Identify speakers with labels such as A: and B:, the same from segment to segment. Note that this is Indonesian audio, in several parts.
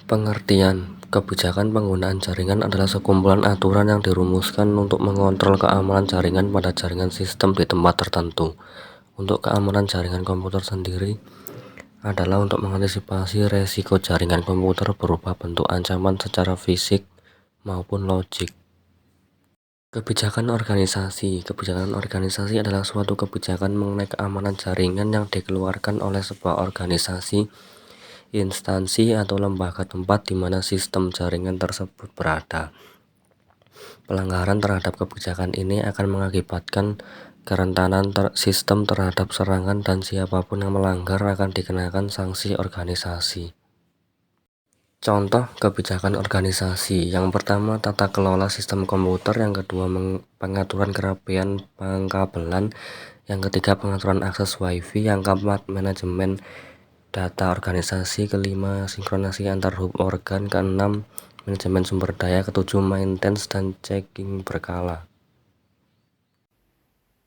A: Pengertian: kebijakan penggunaan jaringan adalah sekumpulan aturan yang dirumuskan untuk mengontrol keamanan jaringan pada jaringan sistem di tempat tertentu. Untuk keamanan jaringan komputer sendiri adalah untuk mengantisipasi resiko jaringan komputer berupa bentuk ancaman secara fisik maupun logik. Kebijakan organisasi. Kebijakan organisasi adalah suatu kebijakan mengenai keamanan jaringan yang dikeluarkan oleh sebuah organisasi, instansi, atau lembaga tempat di mana sistem jaringan tersebut berada. Pelanggaran terhadap kebijakan ini akan mengakibatkan kerentanan sistem terhadap serangan dan siapapun yang melanggar akan dikenakan sanksi organisasi. Contoh kebijakan organisasi: yang pertama, tata kelola sistem komputer; yang kedua, pengaturan kerapian pengkabelan; yang ketiga, pengaturan akses Wi-Fi; yang keempat, manajemen data organisasi; kelima, sinkronisasi antar hub organ; keenam, manajemen sumber daya; ketujuh, maintenance dan checking berkala.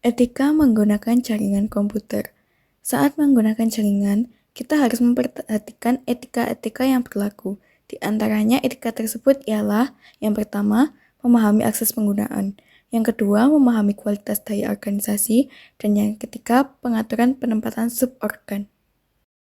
B: Etika menggunakan jaringan komputer. Saat menggunakan jaringan, kita harus memperhatikan etika-etika yang berlaku. Di antaranya etika tersebut ialah: yang pertama, memahami akses penggunaan; yang kedua, memahami kualitas daya organisasi; dan yang ketiga, pengaturan penempatan suborgan.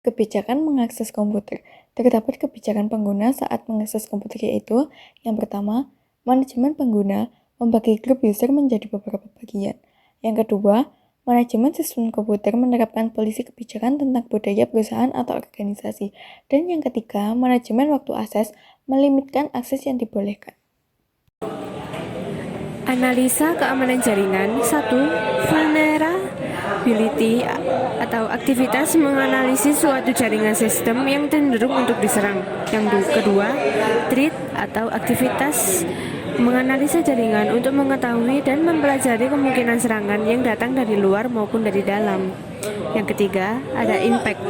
B: Kebijakan mengakses komputer. Terdapat kebijakan pengguna saat mengakses komputer, yaitu: yang pertama, manajemen pengguna membagi grup user menjadi beberapa bagian; yang kedua, manajemen sistem komputer menerapkan polisi kebijakan tentang budaya perusahaan atau organisasi; dan yang ketiga, manajemen waktu akses melimitkan akses yang dibolehkan.
C: Analisa keamanan jaringan. 1. Vulnerability atau aktivitas menganalisis suatu jaringan sistem yang cenderung untuk diserang. Yang kedua, threat atau aktivitas menganalisa jaringan untuk mengetahui dan mempelajari kemungkinan serangan yang datang dari luar maupun dari dalam. Yang ketiga, ada impact,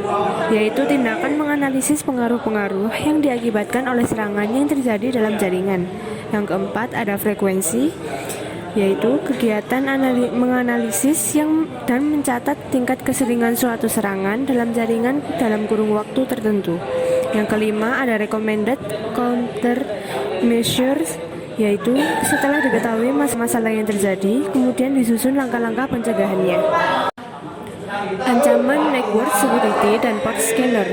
C: yaitu tindakan menganalisis pengaruh-pengaruh yang diakibatkan oleh serangan yang terjadi dalam jaringan. Yang keempat, ada frekuensi, yaitu kegiatan menganalisis dan mencatat tingkat keseringan suatu serangan dalam jaringan dalam kurun waktu tertentu. Yang kelima, ada recommended countermeasures, yaitu setelah diketahui masalah yang terjadi, kemudian disusun langkah-langkah pencegahannya. Ancaman network security dan port scanner.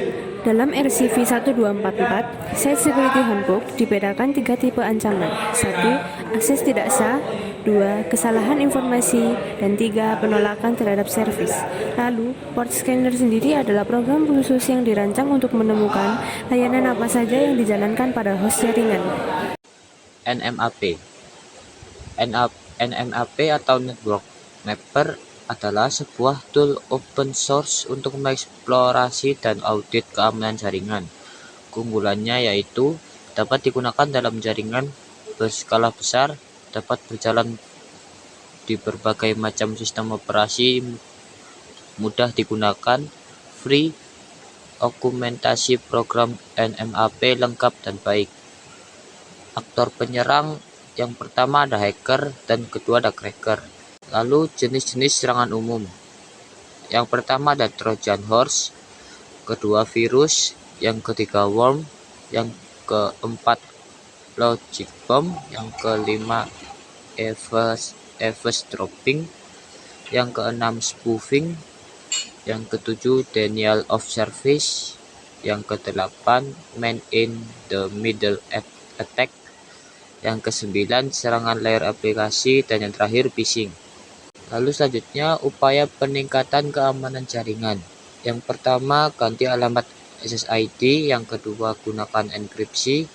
C: Dalam RCV 1244, Site Security Handbook dibedakan 3 tipe ancaman. 1. Akses tidak sah; 2. Kesalahan informasi; dan 3. Penolakan terhadap servis. Lalu, port scanner sendiri adalah program khusus yang dirancang untuk menemukan layanan apa saja yang dijalankan pada host jaringan.
D: NMAP. NMAP atau Network Mapper adalah sebuah tool open source untuk mengeksplorasi dan audit keamanan jaringan. Keunggulannya yaitu dapat digunakan dalam jaringan berskala besar, dapat berjalan di berbagai macam sistem operasi, mudah digunakan, free, dokumentasi program NMAP lengkap dan baik. Aktor penyerang: yang pertama ada hacker dan kedua ada cracker. Lalu jenis-jenis serangan umum. Yang pertama ada Trojan Horse, kedua virus, yang ketiga worm, yang keempat logic bomb, yang kelima eavesdropping, yang keenam spoofing, yang ketujuh denial of service, yang kedelapan man in the middle attack, yang kesembilan serangan layer aplikasi, dan yang terakhir phishing. Lalu selanjutnya upaya peningkatan keamanan jaringan. Yang pertama, ganti alamat SSID; yang kedua, gunakan enkripsi;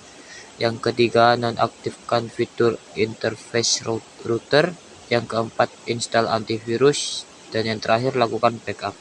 D: yang ketiga, nonaktifkan fitur interface router; yang keempat, install antivirus; dan yang terakhir, lakukan backup.